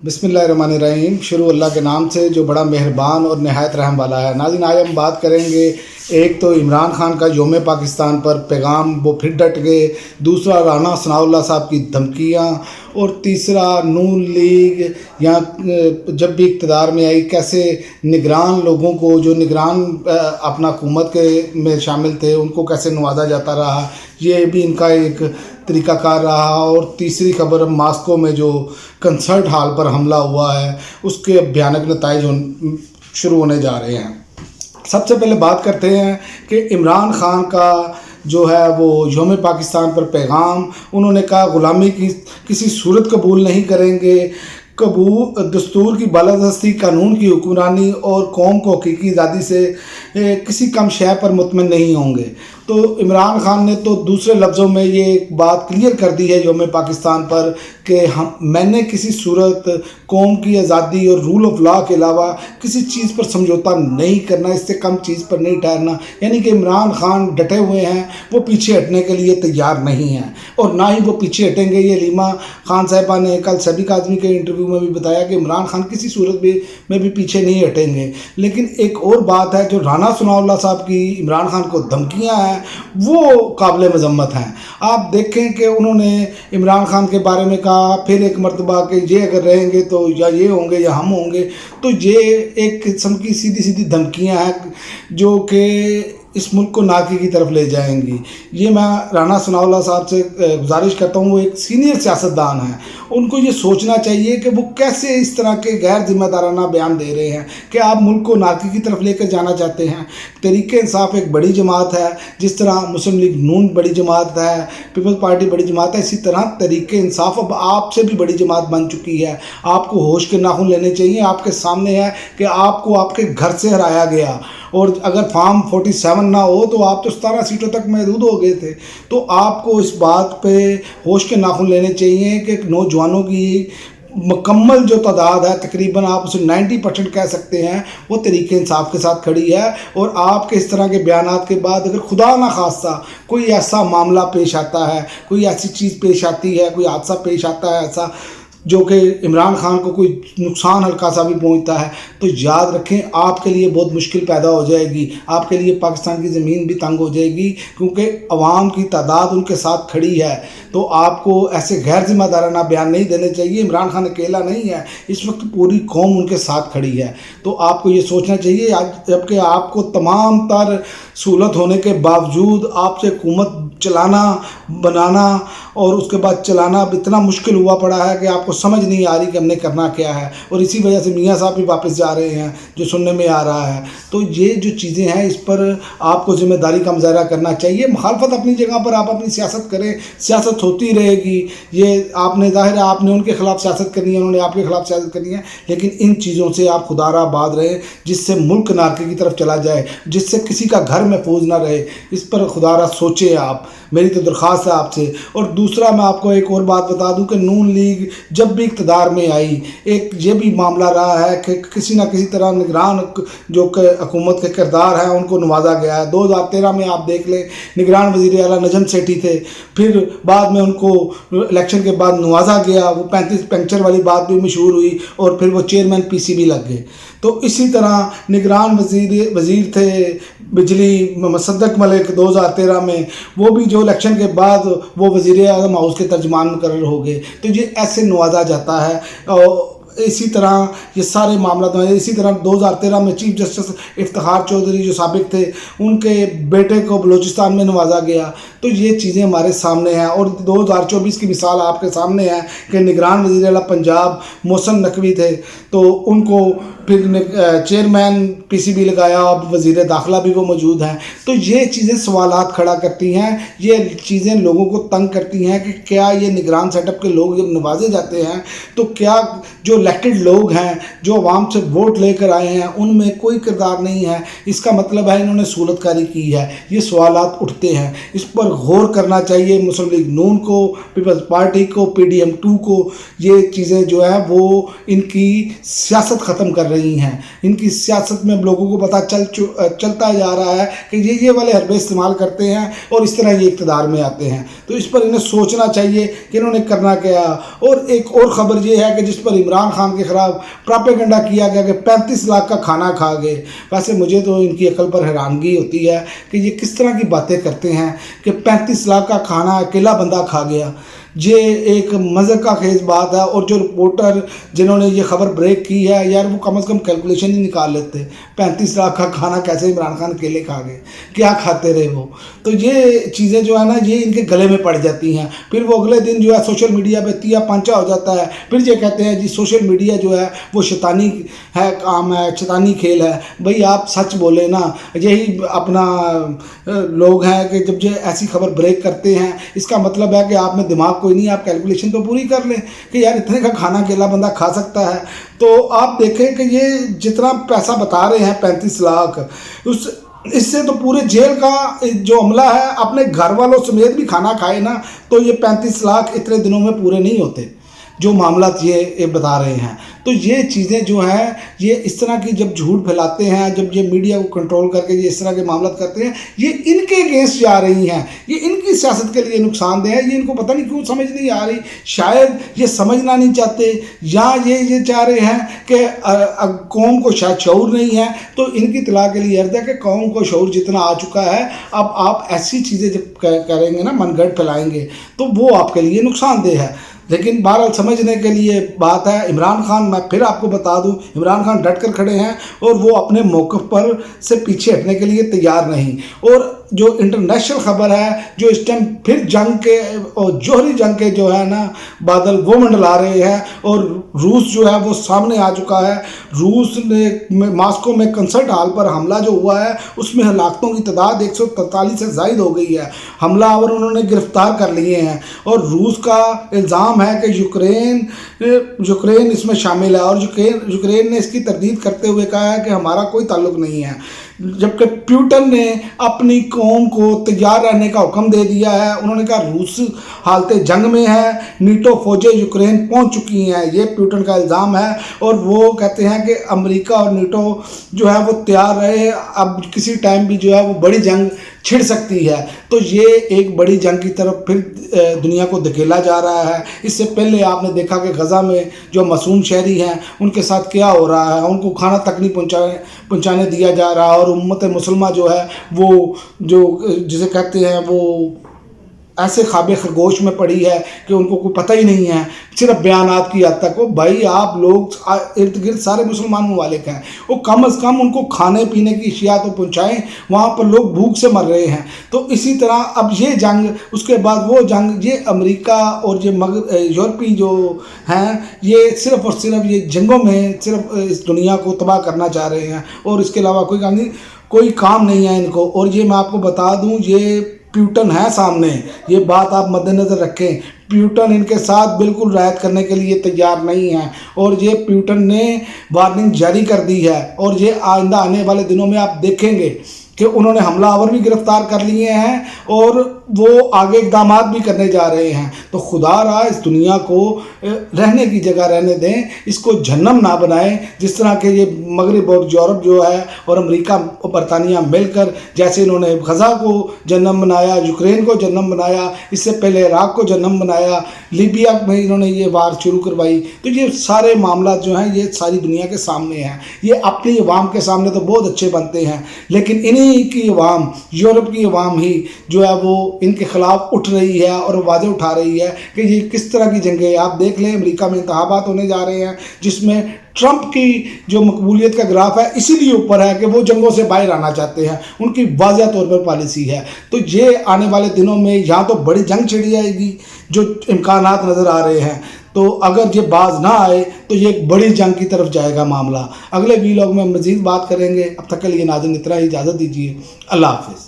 बिस्मिल्लाहिर्रहमानिर्रहीम। शुरू अल्लाह के नाम से जो बड़ा मेहरबान और नहायत रहम वाला है। नाज़रीन, आज हम बात करेंगे एक तो इमरान खान का यौम पाकिस्तान पर पैगाम, वो फिर डट गए। दूसरा, राना सनाउल्लाह साहब की धमकियाँ। और तीसरा, नून लीग यहाँ जब भी इक़्तिदार में आई कैसे निगरान लोगों को, जो निगरान अपना हुकूमत के में शामिल थे, उनको कैसे नवाजा जाता रहा, ये भी इनका एक तरीक़ाकार रहा। और तीसरी खबर, मास्को में जो कंसर्ट हॉल पर हमला हुआ है उसके भयानक नताइज शुरू होने जा रहे हैं। सबसे पहले बात करते हैं कि इमरान खान का जो है वो यौम पाकिस्तान पर पैगाम, उन्होंने कहा ग़ुलामी की किसी सूरत कबूल नहीं करेंगे, दस्तूर की बालादस्ती, कानून की हुक्मरानी और कौम को हकीकी आज़ादी से किसी कम शय पर मुतमिन नहीं होंगे। तो इमरान खान ने तो दूसरे लफ्ज़ों में ये एक बात क्लियर कर दी है यौम पाकिस्तान पर कि मैंने किसी सूरत कौम की आज़ादी और रूल ऑफ लॉ के अलावा किसी चीज़ पर समझौता नहीं करना, इससे कम चीज़ पर नहीं ठहरना। यानी कि इमरान खान डटे हुए हैं, वो पीछे हटने के लिए तैयार नहीं हैं और ना ही वो पीछे हटेंगे। ये रीमा खान साहिबा ने कल सबिक आज़मी के इंटरव्यू में भी बताया कि इमरान खान किसी सूरत में भी पीछे नहीं हटेंगे। लेकिन एक और बात है, जो राना सनाउल्लाह साहब की इमरान खान को धमकियाँ हैं वो काबिल मज़म्मत हैं। आप देखें कि उन्होंने इमरान खान के बारे में कहा फिर एक मरतबा कि ये अगर रहेंगे तो या ये होंगे या हम होंगे। तो ये एक किस्म की सीधी सीधी धमकियां हैं जो कि इस मुल्क को नाकी की तरफ ले जाएंगी। ये मैं राना सनाउल्लाह साहब से गुजारिश करता हूँ, वो एक सीनियर सियासतदान हैं, उनको ये सोचना चाहिए कि वो कैसे इस तरह के गैर जिम्मेदाराना बयान दे रहे हैं कि आप मुल्क को नाकी की तरफ लेकर जाना चाहते हैं। तहरीक इंसाफ एक बड़ी जमात है, जिस तरह मुस्लिम लीग नून बड़ी जमात है, पीपल्स पार्टी बड़ी जमात है, इसी तरह तहरीक इंसाफ अब आपसे भी बड़ी जमात बन चुकी है। आपको होश के नाखून लेने चाहिए। आपके सामने है कि आपको आपके घर से हराया गया और अगर फॉर्म 47 ना हो तो आप तो 17 सीटों तक महदूद हो गए थे। तो आपको इस बात पे होश के नाखून लेने चाहिए कि नौजवानों की मुकम्मल जो तादाद है, तकरीबन आप उसे 90% कह सकते हैं, वो तहरीक इंसाफ के साथ खड़ी है। और आपके इस तरह के बयानात के बाद अगर खुदा ना खास्ता कोई ऐसा मामला पेश आता है, कोई ऐसी चीज़ पेश आती है, कोई हादसा पेश आता है ऐसा जो कि इमरान खान को कोई नुकसान हल्का सा भी पहुंचता है, तो याद रखें आपके लिए बहुत मुश्किल पैदा हो जाएगी। आपके लिए पाकिस्तान की ज़मीन भी तंग हो जाएगी, क्योंकि अवाम की तादाद उनके साथ खड़ी है। तो आपको ऐसे गैर जिम्मेदाराना बयान नहीं देने चाहिए। इमरान खान अकेला नहीं है, इस वक्त पूरी कौम उनके साथ खड़ी है। तो आपको ये सोचना चाहिए, जबकि आपको तमाम तर सहूलत होने के बावजूद आपसे हुकूमत चलाना, बनाना और उसके बाद चलाना अब इतना मुश्किल हुआ पड़ा है कि आपको समझ नहीं आ रही कि हमने करना क्या है। और इसी वजह से मियाँ साहब भी वापस जा रहे हैं, जो सुनने में आ रहा है। तो ये जो चीज़ें हैं, इस पर आपको ज़िम्मेदारी का मुजाहरा करना चाहिए। मुखालफत अपनी जगह पर आप अपनी सियासत करें, सियासत होती रहेगी। ये आपने ज़ाहिर है आपने उनके खिलाफ सियासत करनी है, उन्होंने आपके खिलाफ सियासत करनी है, लेकिन इन चीज़ों से आप खुदारा आबाद रहें जिससे मुल्क नारकी की तरफ चला जाए, जिससे किसी का घर महफूज ना रहे। इस पर खुदारा सोचें आप, मेरी तो दरख्वास्त है आपसे। और दूसरा, मैं आपको एक और बात बता दूं कि नून लीग जब भी इक़्तिदार में आई, एक ये भी मामला रहा है कि किसी न किसी तरह निगरान जो हुकूमत के किरदार हैं उनको नवाजा गया है। 2013 में आप देख लें, निगरान वज़ीर आला नजम सेठी थे, फिर बाद में उनको इलेक्शन के बाद नवाजा गया। वो 35 पंक्चर वाली बात भी मशहूर हुई और फिर वो चेयरमैन PCB लग गए। तो इसी तरह निगरान वज़ीर थे बिजली मुसद्दक मलिक 2013 में, वो भी जो इलेक्शन के बाद वो वज़ीर आज़म हाउस के तर्जमान मुकर्रर हो गए। तो ये ऐसे नवाजा जाता है। और इसी तरह ये सारे मामला तो इसी तरह 2013 में चीफ जस्टिस इफ्तिखार चौधरी जो साबिक थे, उनके बेटे को बलूचिस्तान में नवाजा गया। तो ये चीज़ें हमारे सामने हैं। और 2024 की मिसाल आपके सामने है कि निगरान वज़ीर आला पंजाब मोहसिन नकवी थे, तो उनको फिर चेयरमैन PCB लगाया, अब वज़ीर दाखिला भी वो मौजूद हैं। तो ये चीज़ें सवालात खड़ा करती हैं, ये चीज़ें लोगों को तंग करती हैं कि क्या ये निगरान सेटअप के लोग जब नवाजे जाते हैं तो क्या जो इलेक्टेड लोग हैं, जो आवाम से वोट लेकर आए हैं, उनमें कोई किरदार नहीं है? इसका मतलब है इन्होंने सहूलतकारी की है। ये सवालात उठते हैं, इस पर गौर करना चाहिए मुस्लिम लीग नून को, पीपल्स पार्टी को, PDM2 को। ये चीज़ें जो है वो इनकी सियासत ख़त्म कर रही हैं। इनकी सियासत में लोगों को पता चलता जा रहा है कि ये वाले हरबे इस्तेमाल करते हैं और इस तरह ये इक़्तिदार में आते हैं। तो इस पर इन्हें सोचना चाहिए कि इन्होंने करना क्या। और एक और ख़बर ये है कि जिस पर इमरान خان کے خلاف پراپیگنڈا کیا گیا کہ 35 لاکھ کا کھانا کھا گئے۔ ویسے مجھے تو ان کی عقل پر حیرانگی ہوتی ہے کہ یہ کس طرح کی باتیں کرتے ہیں کہ 35 لاکھ کا کھانا اکیلا بندہ کھا گیا۔ یہ ایک مزے کا خیز بات ہے، اور جو رپورٹر جنہوں نے یہ خبر بریک کی ہے یار وہ کم از کم کیلکولیشن ہی نکال لیتے، 35 لاکھ کا کھانا کیسے عمران خان اکیلے کھا گئے، کیا کھاتے رہے وہ۔ تو یہ چیزیں جو ہے نا یہ ان کے گلے میں پڑ جاتی ہیں، پھر وہ اگلے دن جو ہے سوشل میڈیا پہ تیا پانچا ہو جاتا ہے، پھر یہ کہتے ہیں جی سوشل میڈیا جو ہے وہ شیطانی ہے کام ہے، شیطانی کھیل ہے۔ بھئی آپ سچ بولے نا، یہی اپنا لوگ ہیں کہ جب یہ ایسی خبر بریک کرتے ہیں اس کا مطلب ہے کہ آپ میں دماغ کوئی نہیں، آپ کیلکولیشن تو پوری کر لیں کہ یار اتنے کا کھانا اکیلا بندہ کھا سکتا ہے۔ تو آپ دیکھیں کہ یہ جتنا پیسہ بتا رہے ہیں 35 لاکھ، اس سے تو پورے جیل کا جو عملہ ہے اپنے گھر والوں سمیت بھی کھانا کھائے نا تو یہ 35 لاکھ اتنے دنوں میں پورے نہیں ہوتے جو معاملات یہ بتا رہے ہیں۔ تو یہ چیزیں جو ہیں یہ اس طرح کی جب جھوٹ پھیلاتے ہیں، جب یہ میڈیا کو کنٹرول کر کے یہ اس طرح کے معاملات کرتے ہیں، یہ ان کے اگینسٹ جا رہی ہیں، یہ ان کی سیاست کے لیے نقصان دہ ہے۔ یہ ان کو پتہ نہیں کیوں سمجھ نہیں آ رہی، شاید یہ سمجھنا نہیں چاہتے، یا یہ چاہ رہے ہیں کہ قوم کو شاید شعور نہیں ہے۔ تو ان کی اطلاع کے لیے عرض ہے کہ قوم کو شعور جتنا آ چکا ہے، اب آپ ایسی چیزیں جب کریں گے نا، من گھڑت پھیلائیں گے تو وہ آپ کے لیے نقصان دہ ہے۔ لیکن بہرحال سمجھنے کے لیے بات ہے، عمران خان میں پھر آپ کو بتا دوں عمران خان ڈٹ کر کھڑے ہیں اور وہ اپنے موقف پر سے پیچھے ہٹنے کے لیے تیار نہیں۔ اور جو انٹرنیشنل خبر ہے جو اس ٹائم پھر جنگ کے اور جوہری جنگ کے جو ہے نا بادل وہ منڈلا رہے ہیں، اور روس جو ہے وہ سامنے آ چکا ہے۔ روس نے ماسکو میں کنسرٹ ہال پر حملہ جو ہوا ہے اس میں ہلاکتوں کی تعداد 143 سے زائد ہو گئی ہے، حملہ آور انہوں نے گرفتار کر لیے ہیں، اور روس کا الزام ہے کہ یوکرین اس میں شامل ہے، اور یوکرین نے اس کی تردید کرتے ہوئے کہا ہے کہ ہمارا کوئی تعلق نہیں ہے۔ جبکہ پیوٹن نے اپنی قوم کو تیار رہنے کا حکم دے دیا ہے، انہوں نے کہا روس حالت جنگ میں ہے، نیٹو فوجیں یوکرین پہنچ چکی ہیں، یہ پیوٹن کا الزام ہے۔ اور وہ کہتے ہیں کہ امریکہ اور نیٹو جو ہے وہ تیار رہے، اب کسی ٹائم بھی جو ہے وہ بڑی جنگ چھڑ سکتی ہے۔ تو یہ ایک بڑی جنگ کی طرف پھر دنیا کو دھکیلا جا رہا ہے۔ اس سے پہلے آپ نے دیکھا کہ غزہ میں جو معصوم شہری ہیں ان کے ساتھ کیا ہو رہا ہے، ان کو کھانا تک نہیں پہنچانے دیا جا رہا، اور امت مسلمہ جو ہے وہ جو جسے کہتے ہیں وہ ایسے خواب خرگوش میں پڑی ہے کہ ان کو کوئی پتہ ہی نہیں ہے، صرف بیانات کی حد تک۔ وہ بھائی آپ لوگ ارد گرد سارے مسلمان ممالک ہیں، وہ کم از کم ان کو کھانے پینے کی اشیاء تو پہنچائیں، وہاں پر لوگ بھوک سے مر رہے ہیں۔ تو اسی طرح اب یہ جنگ، اس کے بعد وہ جنگ، یہ امریکہ اور یہ یورپی جو ہیں یہ صرف اور صرف یہ جنگوں میں صرف اس دنیا کو تباہ کرنا چاہ رہے ہیں، اور اس کے علاوہ کوئی کام نہیں ہے ان کو۔ اور یہ میں آپ کو بتا دوں یہ پیوٹن ہے سامنے، یہ بات آپ مد نظر رکھیں، پیوٹن ان کے ساتھ بالکل رعایت کرنے کے لیے تیار نہیں ہے، اور یہ پیوٹن نے وارننگ جاری کر دی ہے، اور یہ آئندہ آنے والے دنوں میں آپ دیکھیں گے کہ انہوں نے حملہ آور بھی گرفتار کر لیے ہیں، اور وہ آگے اقدامات بھی کرنے جا رہے ہیں۔ تو خدا را اس دنیا کو رہنے کی جگہ رہنے دیں، اس کو جہنم نہ بنائیں، جس طرح کہ یہ مغرب اور یورپ جو ہے اور امریکہ اور برطانیہ مل کر جیسے انہوں نے غزہ کو جہنم بنایا، یوکرین کو جہنم بنایا، اس سے پہلے عراق کو جہنم بنایا، لیبیا میں انہوں نے یہ وار شروع کروائی۔ تو یہ سارے معاملات جو ہیں یہ ساری دنیا کے سامنے ہیں، یہ اپنی عوام کے سامنے تو بہت اچھے بنتے ہیں، لیکن انہی کی عوام، یورپ کی عوام ہی جو ہے وہ ان کے خلاف اٹھ رہی ہے اور واضح اٹھا رہی ہے کہ یہ کس طرح کی جنگیں ہیں۔ آپ دیکھ لیں امریکہ میں انتخابات ہونے جا رہے ہیں جس میں ٹرمپ کی جو مقبولیت کا گراف ہے اسی لیے اوپر ہے کہ وہ جنگوں سے باہر آنا چاہتے ہیں، ان کی واضح طور پر پالیسی ہے۔ تو یہ آنے والے دنوں میں یہاں تو بڑی جنگ چھڑی جائے گی جو امکانات نظر آ رہے ہیں، تو اگر یہ باز نہ آئے تو یہ ایک بڑی جنگ کی طرف جائے گا معاملہ۔ اگلے ویلاگ میں مزید بات کریں گے، اب تک کے لیے ناظرین اتنا ہی، اجازت دیجیے، اللہ حافظ۔